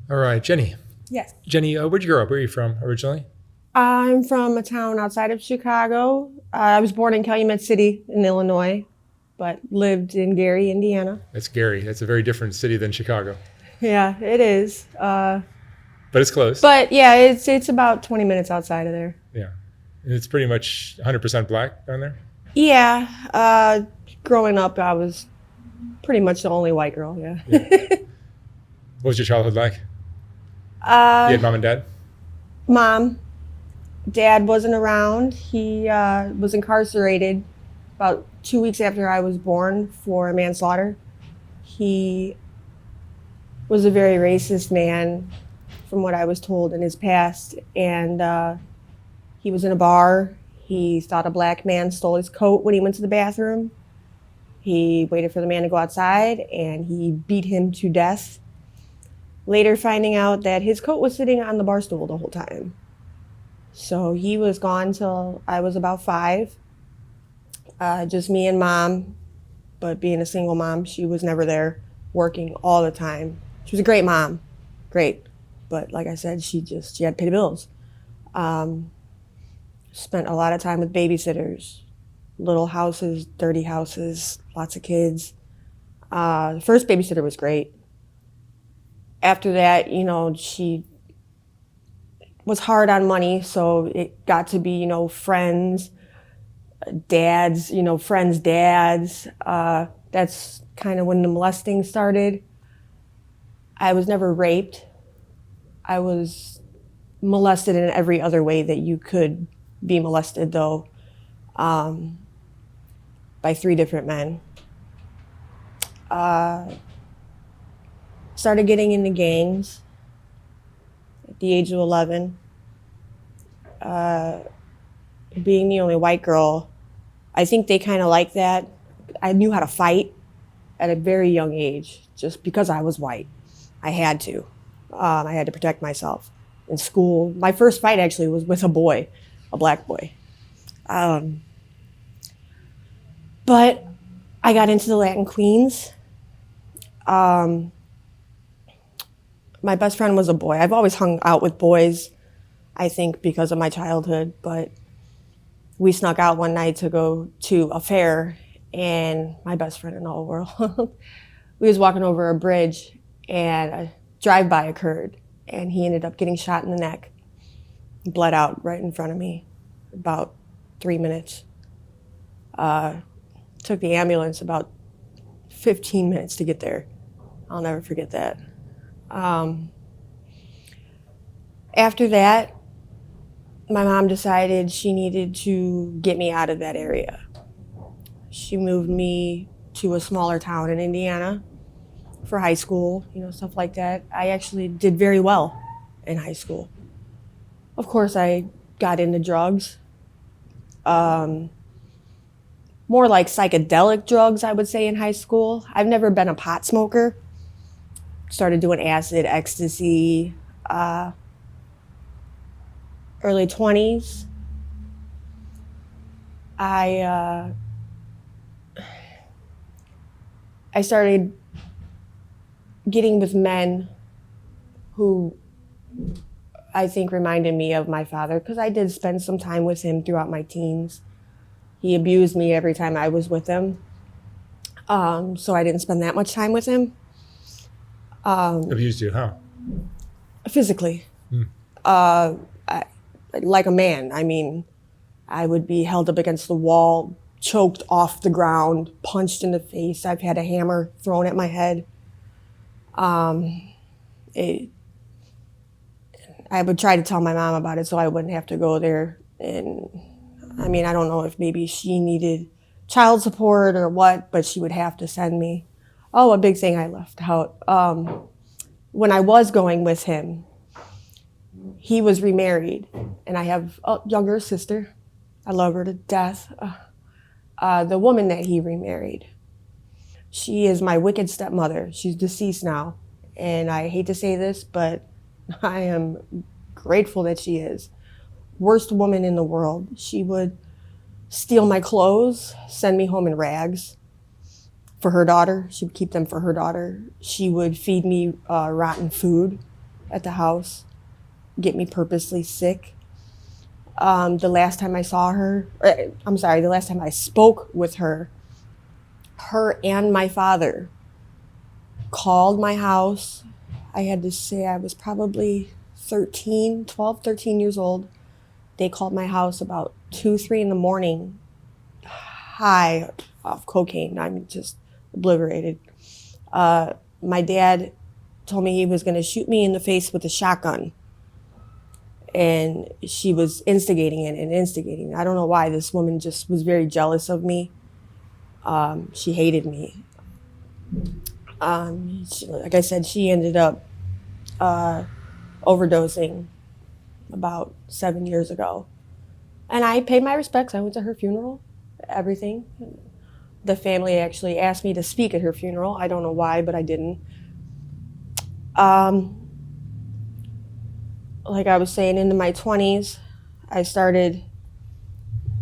All right, Jenny. Yes. Jenny, where'd you grow up? Where are you from originally? I'm from a town outside of Chicago. I was born in Calumet City in Illinois, but lived in Gary, Indiana. That's Gary. That's a very different city than Chicago, Yeah, it is. but it's close. But yeah, it's about 20 minutes outside of there. Yeah, and it's pretty much 100% black down there. Yeah, growing up, I was pretty much the only white girl. Yeah. Yeah. What was your childhood like? You uh, had mom and dad. Mom, dad wasn't around. He was incarcerated about 2 weeks after I was born for manslaughter. He was a very racist man, from what I was told in his past. And he was in a bar. He thought a black man stole his coat when he went to the bathroom. He waited for the man to go outside and he beat him to death. Later, finding out that his coat was sitting on the bar stool the whole time. So he was gone till I was about 5. Just me and mom. But being a single mom, she was never there, working all the time. She was a great mom, great. But like I said, she had to pay the bills. Spent a lot of time with babysitters, little houses, dirty houses, lots of kids. The first babysitter was great. After that, she was hard on money, so it got to be, friends, dads, friends' dads. That's kind of when the molesting started. I was never raped. I was molested in every other way that you could be molested, though, by 3 different men. Started getting into gangs at the age of 11. Being the only white girl, I think they kind of like that. I knew how to fight at a very young age, just because I was white. I had to. I had to protect myself. In school, my first fight actually was with a boy, a black boy. But I got into the Latin Queens. My best friend was a boy. I've always hung out with boys, I think because of my childhood, but we snuck out one night to go to a fair, and my best friend in the whole world, we was walking over a bridge and a drive-by occurred, and he ended up getting shot in the neck. He bled out right in front of me, about 3 minutes. Took the ambulance about 15 minutes to get there. I'll never forget that. After that, my mom decided she needed to get me out of that area. She moved me to a smaller town in Indiana for high school, stuff like that. I actually did very well in high school. Of course, I got into drugs. More like psychedelic drugs, I would say, in high school. I've never been a pot smoker. Started doing acid, ecstasy, early 20s. I started getting with men who I think reminded me of my father, because I did spend some time with him throughout my teens. He abused me every time I was with him, so I didn't spend that much time with him. Abused you? How? Physically. Like a man. I mean, I would be held up against the wall, choked off the ground, punched in the face. I've had a hammer thrown at my head. I would try to tell my mom about it so I wouldn't have to go there. And I mean, I don't know if maybe she needed child support or what, but she would have to send me. Oh, a big thing I left out. When I was going with him, he was remarried, and I have a younger sister. I love her to death. The woman that he remarried, she is my wicked stepmother. She's deceased now, and I hate to say this, but I am grateful that she is. Worst woman in the world. She would steal my clothes, send me home in rags for her daughter. She would keep them for her daughter. She would feed me rotten food. at the house, get me purposely sick. The last time I saw her, the last time I spoke with her and my father called my house. I had to say I was probably 13 years old. They called my house about 2, 3 in the morning, high off cocaine. I'm just obliterated. My dad told me he was going to shoot me in the face with a shotgun. And she was instigating it and instigating. I don't know why. This woman just was very jealous of me. She hated me. Like I said, she ended up overdosing about 7 years ago. And I paid my respects. I went to her funeral, everything. The family actually asked me to speak at her funeral. I don't know why, but I didn't. Like I was saying, into my 20s, I started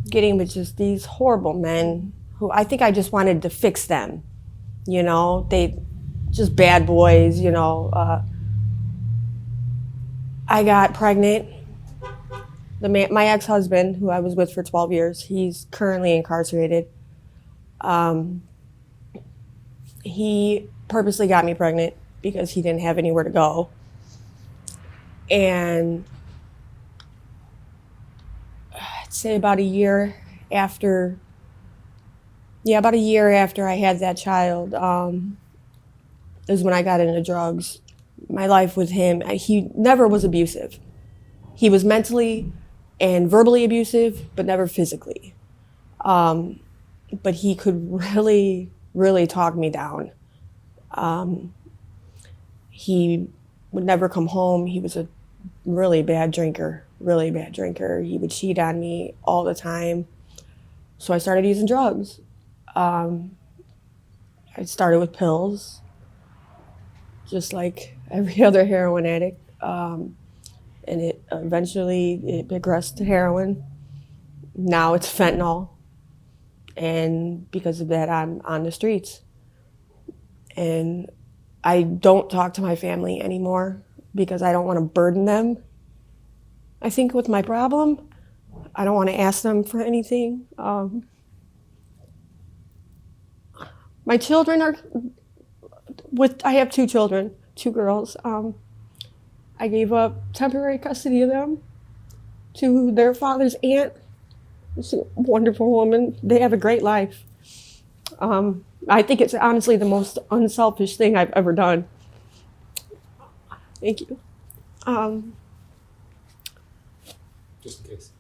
getting with just these horrible men who I think I just wanted to fix them. You know, they just bad boys, you know. I got pregnant. My ex-husband, who I was with for 12 years, he's currently incarcerated. He purposely got me pregnant because he didn't have anywhere to go. And I'd say about a year after I had that child, is when I got into drugs. My life with him, he never was abusive. He was mentally and verbally abusive, but never physically. But he could really, really talk me down. He would never come home. He was a really bad drinker. He would cheat on me all the time. So I started using drugs. I started with pills, just like every other heroin addict. And it eventually progressed to heroin. Now it's fentanyl. And because of that, I'm on the streets. And I don't talk to my family anymore because I don't want to burden them. I think with my problem, I don't want to ask them for anything. My children I have 2 children, 2 girls. I gave up temporary custody of them to their father's aunt. She's a wonderful woman. They have a great life. I think it's honestly the most unselfish thing I've ever done. Thank you. Just in case.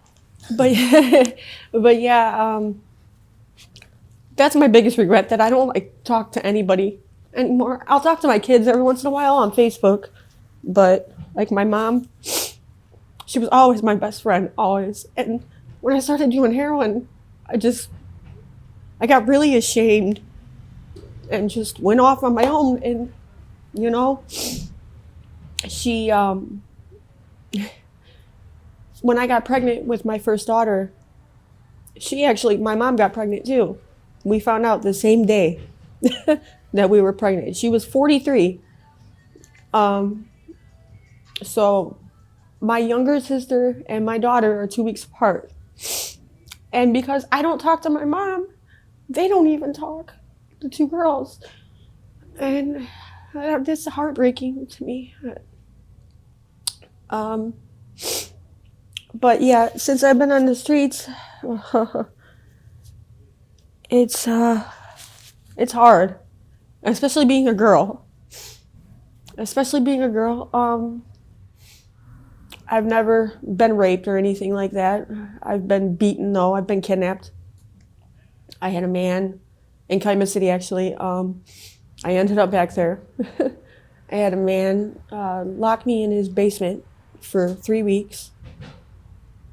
But yeah, that's my biggest regret, that I don't talk to anybody anymore. I'll talk to my kids every once in a while on Facebook, but my mom, she was always my best friend, always. And when I started doing heroin, I got really ashamed and just went off on my own. And, you know, she, when I got pregnant with my first daughter, my mom got pregnant too. We found out the same day that we were pregnant. She was 43. So my younger sister and my daughter are 2 weeks apart. And because I don't talk to my mom, they don't even talk, the 2 girls. And this is heartbreaking to me. But yeah, since I've been on the streets, it's hard, especially being a girl. I've never been raped or anything like that. I've been beaten, though. I've been kidnapped. I had a man in Kaima City, actually. I ended up back there. I had a man lock me in his basement for 3 weeks.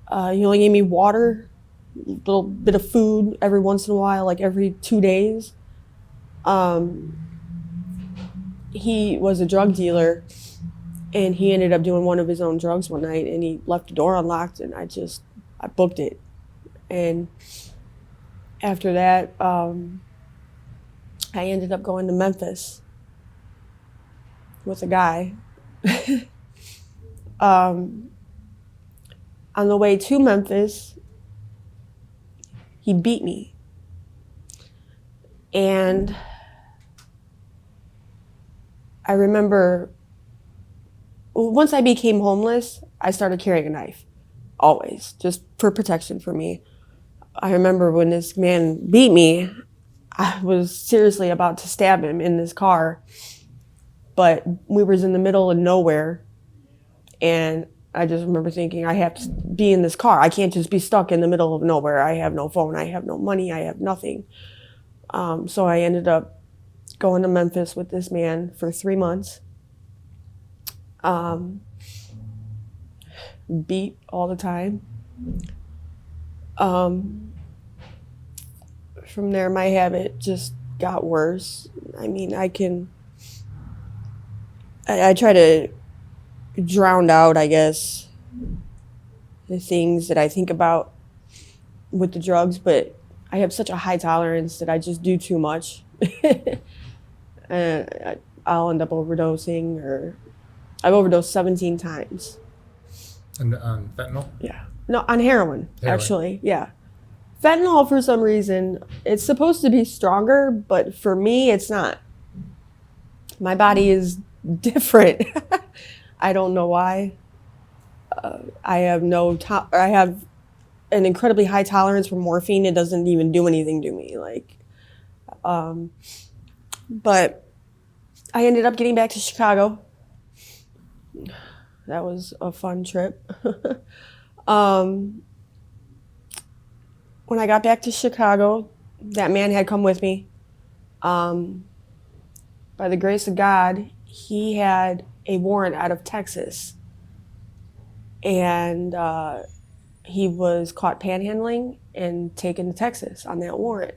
He only gave me water, a little bit of food every once in a while, like every 2 days. He was a drug dealer, and he ended up doing one of his own drugs one night, and he left the door unlocked, and I booked it. And after that, I ended up going to Memphis with a guy. On the way to Memphis, he beat me. And I remember once I became homeless, I started carrying a knife, always, just for protection for me. I remember when this man beat me, I was seriously about to stab him in this car, but we was in the middle of nowhere, and I just remember thinking, I have to be in this car. I can't just be stuck in the middle of nowhere. I have no phone, I have no money, I have nothing. So I ended up going to Memphis with this man for 3 months. Beat all the time. From there, my habit just got worse. I mean, I try to drown out, I guess, the things that I think about with the drugs, but I have such a high tolerance that I just do too much. And I'll end up overdosing, or I've overdosed 17 times. And fentanyl? Yeah. No, on heroin, actually. Yeah. Fentanyl, for some reason, it's supposed to be stronger, but for me, it's not. My body is different. I don't know why. I have an incredibly high tolerance for morphine. It doesn't even do anything to me. But I ended up getting back to Chicago. That was a fun trip. When I got back to Chicago, that man had come with me. By the grace of God, he had a warrant out of Texas. And he was caught panhandling and taken to Texas on that warrant.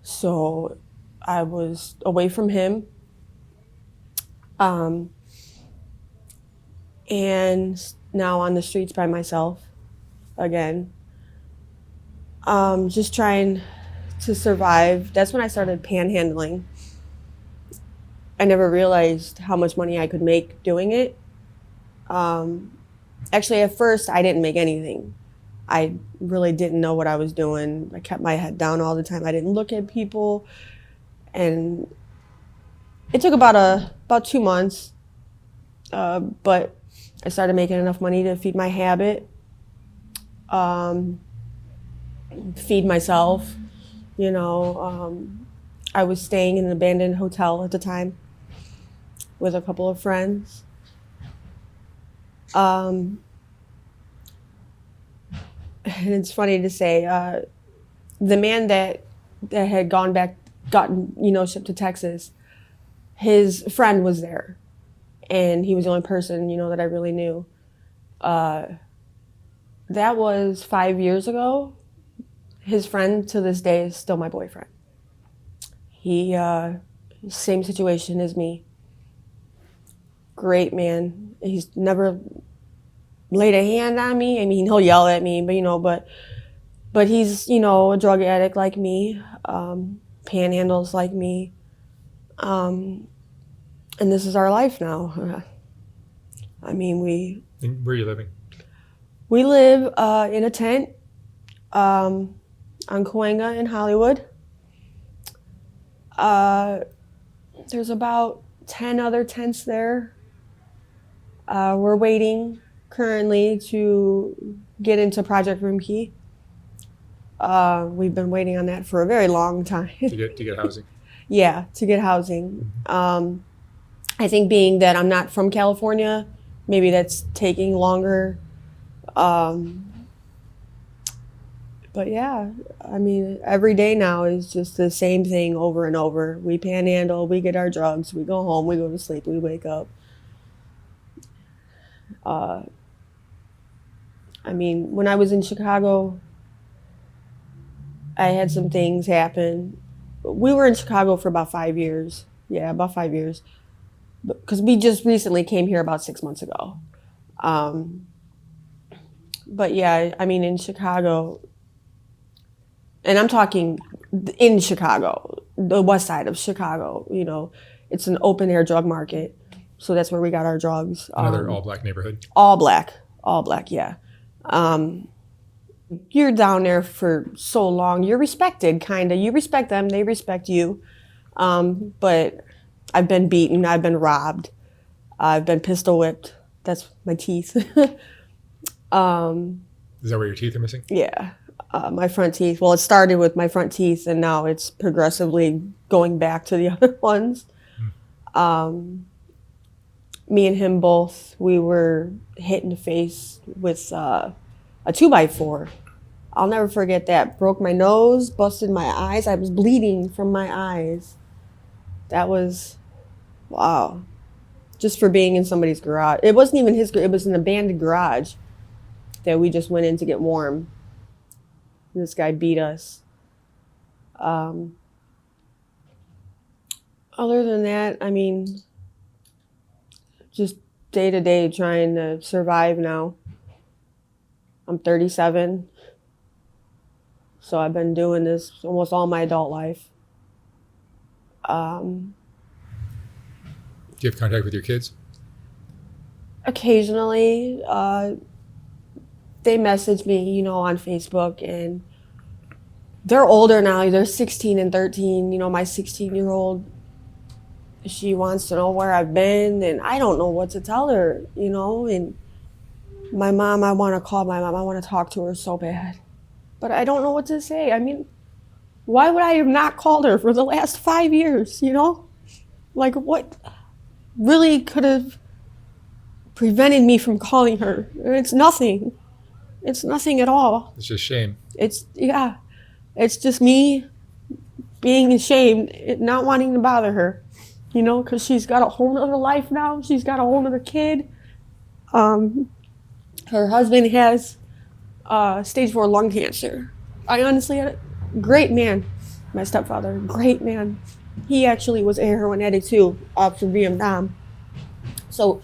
So I was away from him. And now on the streets by myself again. Just trying to survive. That's when I started panhandling. I never realized how much money I could make doing it. Actually, at first, I didn't make anything. I really didn't know what I was doing. I kept my head down all the time. I didn't look at people. And it took about 2 months. But I started making enough money to feed my habit, feed myself. I was staying in an abandoned hotel at the time with a couple of friends. And it's funny to say, the man that had gotten shipped to Texas, his friend was there. And he was the only person, that I really knew. That was 5 years ago. His friend to this day is still my boyfriend. He, same situation as me. Great man. He's never laid a hand on me. I mean, he'll yell at me, but he's, a drug addict like me, panhandles like me. And this is our life now. I mean, And where are you living? We live in a tent on Cahuenga in Hollywood. There's about 10 other tents there. We're waiting currently to get into Project Room Key. We've been waiting on that for a very long time. To get housing? Yeah, to get housing. I think being that I'm not from California, maybe that's taking longer. But yeah, I mean, every day now is just the same thing over and over. We panhandle, we get our drugs, we go home, we go to sleep, we wake up. I mean, when I was in Chicago, I had some things happen. We were in Chicago for about 5 years. Yeah, about 5 years. Because we just recently came here about 6 months ago. But yeah, I mean, in Chicago, and I'm talking in Chicago, the west side of Chicago, it's an open air drug market. So that's where we got our drugs. Another all-black neighborhood. All black, yeah. You're down there for so long. You're respected, kind of. You respect them, they respect you. But I've been beaten, I've been robbed, I've been pistol whipped. That's my teeth. Is that where your teeth are missing? Yeah, my front teeth. Well, it started with my front teeth, and now it's progressively going back to the other ones. Me and him both, we were hit in the face with a 2x4. I'll never forget that. Broke my nose, busted my eyes. I was bleeding from my eyes. That was, wow. Just for being in somebody's garage. It wasn't even his, it was an abandoned garage that we just went in to get warm. This guy beat us. Other than that, I mean, just day to day trying to survive now. I'm 37. So I've been doing this almost all my adult life. Do you have contact with your kids? Occasionally, they message me, on Facebook, and they're older now. They're 16 and 13. My 16-year-old, she wants to know where I've been, and I don't know what to tell her, and my mom, I want to call my mom. I want to talk to her so bad, but I don't know what to say. I mean, why would I have not called her for the last 5 years, Like, what really could have prevented me from calling her? It's nothing. It's nothing at all. It's just shame. It's just me being ashamed, not wanting to bother her, because she's got a whole other life now. She's got a whole other kid. Her husband has stage 4 lung cancer. I honestly had a great man, my stepfather, great man. He actually was a heroin addict too, for Vietnam. So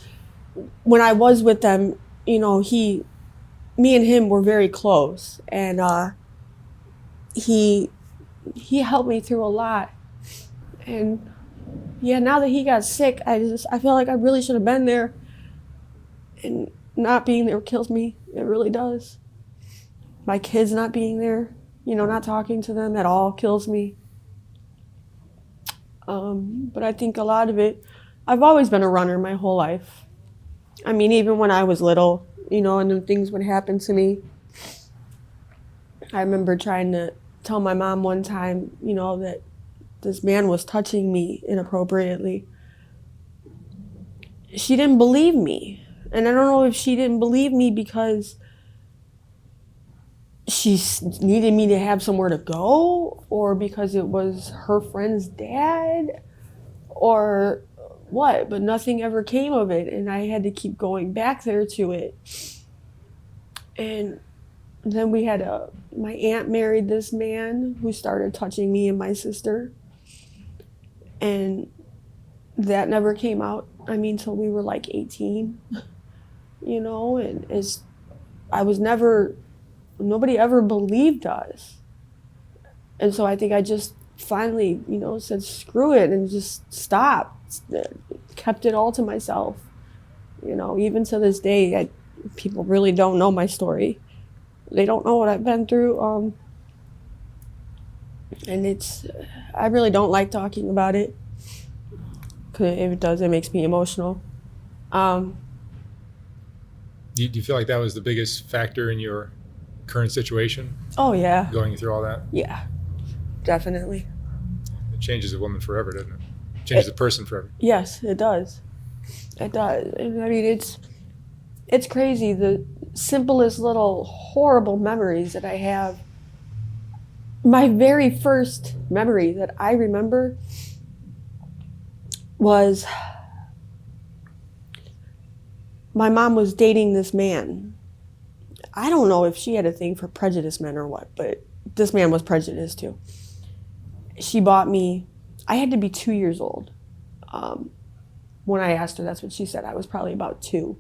when I was with them, me and him were very close, and he helped me through a lot. And yeah, now that he got sick, I feel like I really should have been there, and not being there kills me. It really does. My kids not being there, not talking to them at all kills me. But I think a lot of it, I've always been a runner my whole life. I mean, even when I was little, and then things would happen to me. I remember trying to tell my mom one time, that this man was touching me inappropriately. She didn't believe me. And I don't know if she didn't believe me because she needed me to have somewhere to go, or because it was her friend's dad, or what, but nothing ever came of it, and I had to keep going back there to it. And then my aunt married this man who started touching me and my sister, and that never came out, till we were like 18, and nobody ever believed us. And so I think I just finally, said screw it and just stopped, kept it all to myself. Even to this day, people really don't know my story. They don't know what I've been through. And I really don't like talking about it, because if it does, it makes me emotional. Do you feel like that was the biggest factor in your current situation? Oh, yeah. Going through all that? Yeah, definitely. It changes a woman forever, doesn't it? It changes a person forever. Yes, it does. It does. And it's crazy. The simplest little horrible memories that I have. My very first memory that I remember was my mom was dating this man. I don't know if she had a thing for prejudiced men or what, but this man was prejudiced too. She bought me, I had to be 2 years old. When I asked her, that's what she said. I was probably about 2.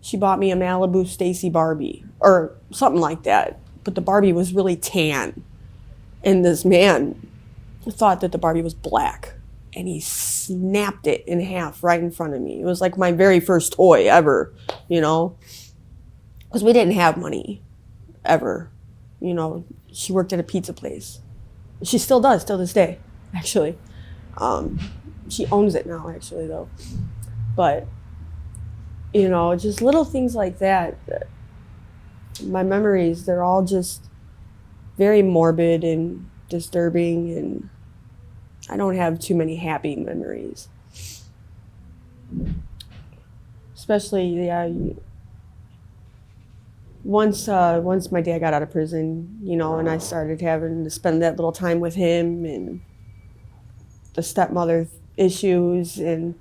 She bought me a Malibu Stacy Barbie or something like that, but the Barbie was really tan. And this man thought that the Barbie was black. and he snapped it in half right in front of me. It was like my very first toy ever, you know, because we didn't have money ever. You know, she worked at a pizza place. She still does till this day, actually. She owns it now, actually, though. But, you know, just little things like that. My memories, they're all just very morbid and disturbing, and I don't have too many happy memories. Especially, yeah, once my dad got out of prison, you know, and I started having to spend that little time with him, and the stepmother issues and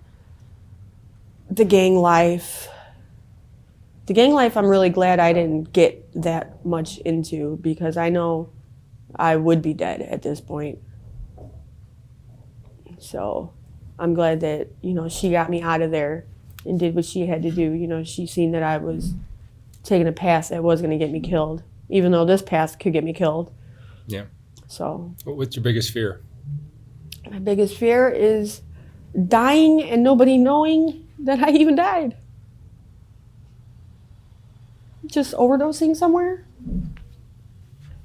the gang life. The gang life, I'm really glad I didn't get that much into, because I know I would be dead at this point. So I'm glad that, you know, she got me out of there and did what she had to do. You know, she seen that I was taking a path that was going to get me killed, even though this path could get me killed. Yeah. So What's your biggest fear? my biggest fear is dying and nobody knowing that I even died. Just overdosing somewhere.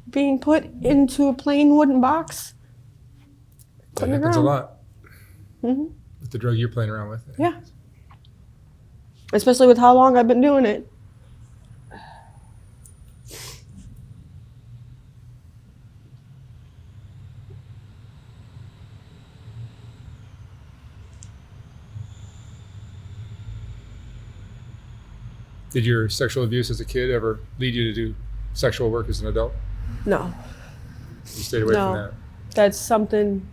Being put into a plain wooden box. That happens a lot. Mm-hmm. With the drug you're playing around with. Yeah. Especially with how long I've been doing it. Did your sexual abuse as a kid ever lead you to do sexual work as an adult? No. You stayed away from that? That's something,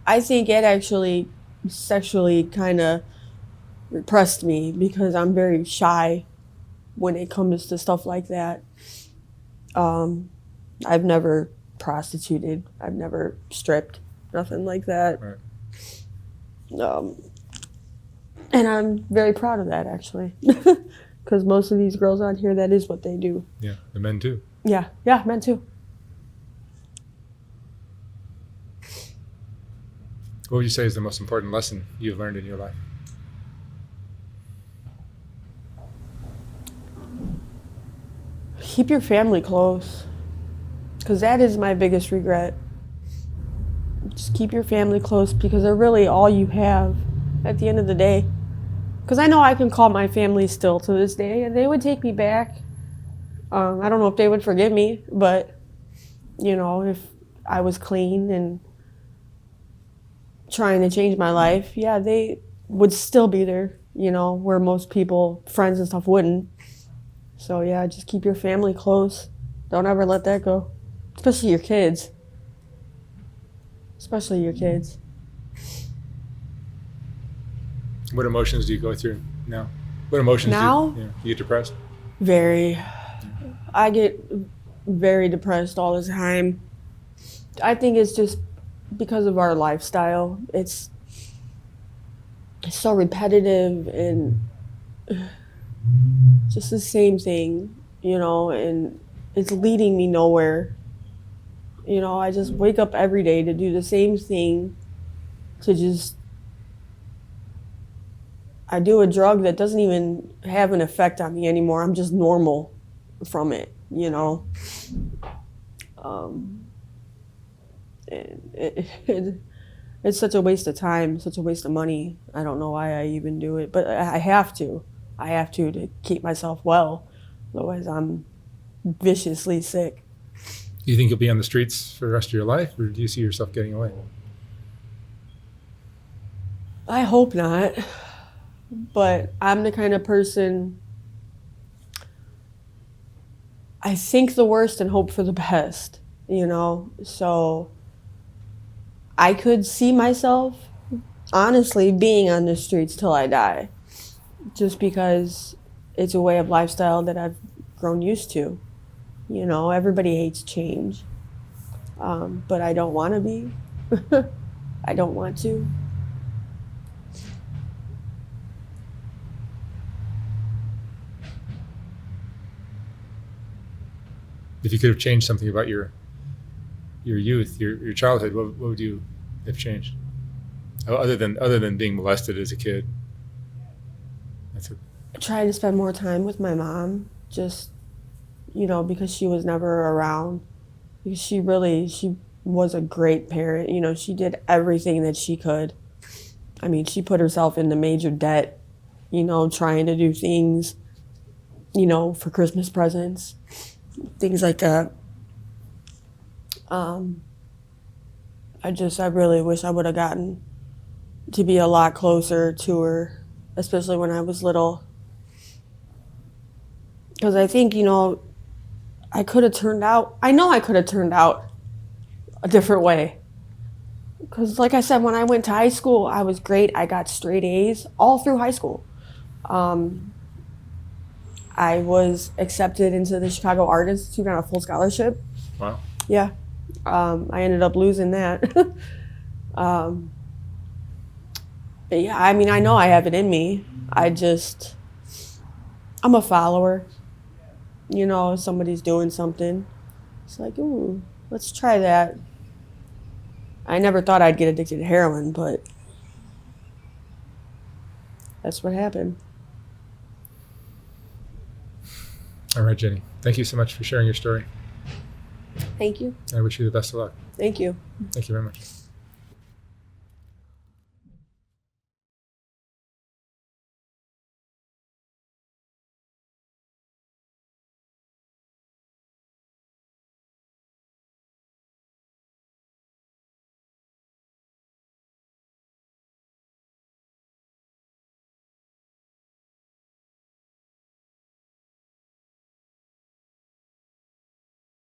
I think it actually sexually kind of repressed me, because I'm very shy when it comes to stuff like that. I've never prostituted. I've never stripped. Nothing like that. Right. And I'm very proud of that, actually. Because most of these girls out here, that is what they do. Yeah, the men too. Yeah, men too. What would you say is the most important lesson you've learned in your life? Keep your family close. Because that is my biggest regret. Just keep your family close, because they're really all you have at the end of the day. Because I know I can call my family still to this day, and they would take me back. I don't know if they would forgive me, but, you know, if I was clean and trying to change my life, yeah, they would still be there, you know, where most people, friends and stuff, wouldn't. So, yeah, just keep your family close. Don't ever let that go. Especially your kids. Especially your kids. What emotions do you go through now? What emotions Now? do you get depressed? Very. I get very depressed all the time. I think it's just because of our lifestyle. It's so repetitive and just the same thing, you know, and it's leading me nowhere. You know, I just wake up every day to do the same thing, to just, I do a drug that doesn't even have an effect on me anymore. I'm just normal from it, you know. It's such a waste of time, such a waste of money. I don't know why I even do it, but I have to. I have to keep myself well. Otherwise, I'm viciously sick. Do you think you'll be on the streets for the rest of your life, or do you see yourself getting away? I hope not. But I'm the kind of person, I think the worst and hope for the best, you know? So I could see myself, honestly, being on the streets till I die, just because it's a way of lifestyle that I've grown used to. You know, everybody hates change, but I don't want to be. I don't want to. If you could have changed something about your youth, your childhood, what would you they've changed? Other than being molested as a kid. Trying to spend more time with my mom, just, because she was never around. Because she was a great parent. She did everything that she could. I mean, she put herself into major debt, trying to do things, for Christmas presents, things like that. I really wish I would have gotten to be a lot closer to her, especially when I was little. Because I think, I know I could have turned out a different way. Because like I said, when I went to high school, I was great. I got straight A's all through high school. I was accepted into the Chicago Art Institute on a full scholarship. Wow. Yeah. I ended up losing that. But yeah, I mean, I know I have it in me. I'm a follower. If somebody's doing something, it's like, ooh, let's try that. I never thought I'd get addicted to heroin, but that's what happened. All right, Jenny. Thank you so much for sharing your story. Thank you. I wish you the best of luck. Thank you. Thank you very much.